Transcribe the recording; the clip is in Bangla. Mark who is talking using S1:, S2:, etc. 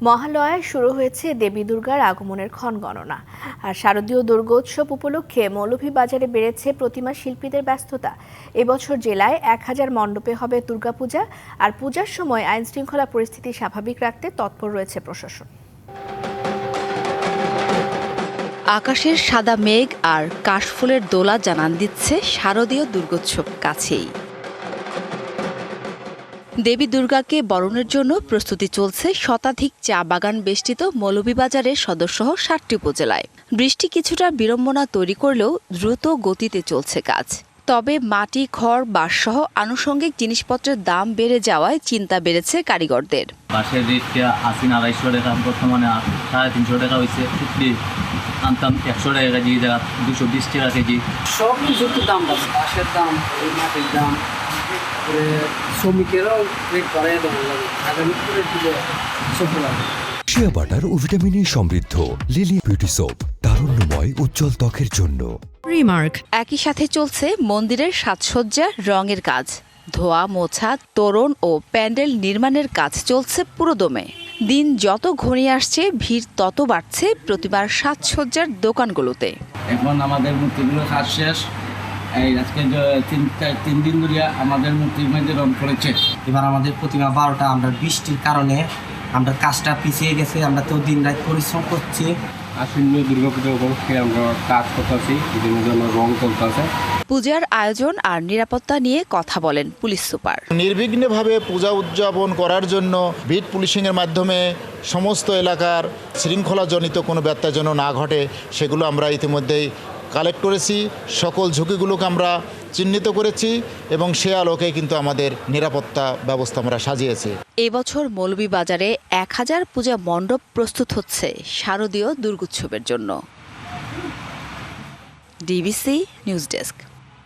S1: মহালয়ায় শুরু হয়েছে দেবী দুর্গার আগমনের ক্ষণ গণনা। আর শারদীয় দুর্গোৎসব উপলক্ষে মৌলভীবাজারে বেড়েছে প্রতিমা শিল্পীদের ব্যস্ততা। এবছর জেলায় 1000 মণ্ডপে হবে দুর্গাপূজা। আর পূজার সময় আইন শৃঙ্খলা পরিস্থিতি স্বাভাবিক রাখতে তৎপর রয়েছে প্রশাসন।
S2: আকাশের সাদা মেঘ আর কাশফুলের দোলা জানান দিচ্ছে শারদীয় দুর্গোৎসব কাছেই। দেবী দুর্গাকে বরণের জন্য প্রস্তুতি চলছে শতাধিক চা বাগান বেষ্টিত মৌলভীবাজারের সদরসহ 7টি উপজেলায়। বৃষ্টি কিছুটা বিড়ম্বনা তৈরি করলেও দ্রুত গতিতে চলছে কাজ। তবে মাটি, খড়, বাঁশসহ আনুষঙ্গিক জিনিসপত্রের দাম বেড়ে যাওয়ায় চিন্তা বেড়েছে কারিগরদের।
S3: বাঁশের রেটটা 250 টাকা, বর্তমানে 350 টাকা হয়েছে। আনতাম 100 টাকা কেজি, 220 টাকা কেজি।
S4: সব কিছুর দাম বাড়ছে, বাঁশের দাম, মাটির দাম, শ্রমিকেরও রেট বাড়াই দেওয়া লাগে। আগামী করে দিলে সফল হবে।
S5: শিয়া বাটার ও ভিটামিনে সমৃদ্ধ লিলি বিউটি সোপ, তারুণ্যময় উজ্জ্বল ত্বকের জন্য।
S2: রিমার্ক। একই সাথে চলছে মন্দিরের সাজসজ্জা, রঙের কাজ, ধোয়া মোছা, তোরণ ও প্যান্ডেল নির্মাণের কাজ চলছে পুরোদমে। দিন যত ঘনিয়ে আসছে ভিড় তত বাড়ছে প্রতিমার সাজসজ্জার দোকানগুলোতে।
S6: এখন আমাদের মূর্তিগুলো কাজ শেষ, এই আজকে 3 দিন ধরে আমাদের মূর্তির মধ্যে রং করেছে।
S4: এবার আমাদের প্রতিমা 12টা, আমরা বৃষ্টির কারণে আমরা কাজটা পিছিয়ে গেছে। আমরা তো দিন রাত পরিশ্রম করছি।
S6: আসন্ন দুর্গাপূজা উপলক্ষে আমরা কাজ করতেছি, বিভিন্ন ধরনের রং চলতেছে।
S2: পূজার আয়োজন আর নিরাপত্তা নিয়ে কথা বলেন পুলিশ সুপার।
S7: নির্বিঘ্নভাবে পূজা উদযাপন করার জন্য বিট পুলিশিংয়ের মাধ্যমে সমস্ত এলাকার শৃঙ্খলাজনিত কোনো ব্যত্যয় যেন না ঘটে সেগুলো আমরা ইতিমধ্যেই কালেক্ট করেছি। সকল ঝুঁকিগুলোকে আমরা চিহ্নিত করেছি এবং সে আলোকে কিন্তু আমাদের নিরাপত্তা ব্যবস্থা আমরা সাজিয়েছি।
S2: এবছর মৌলভীবাজারে 1000 পূজা মণ্ডপ প্রস্তুত হচ্ছে শারদীয় দুর্গোৎসবের জন্য। DBC news desk.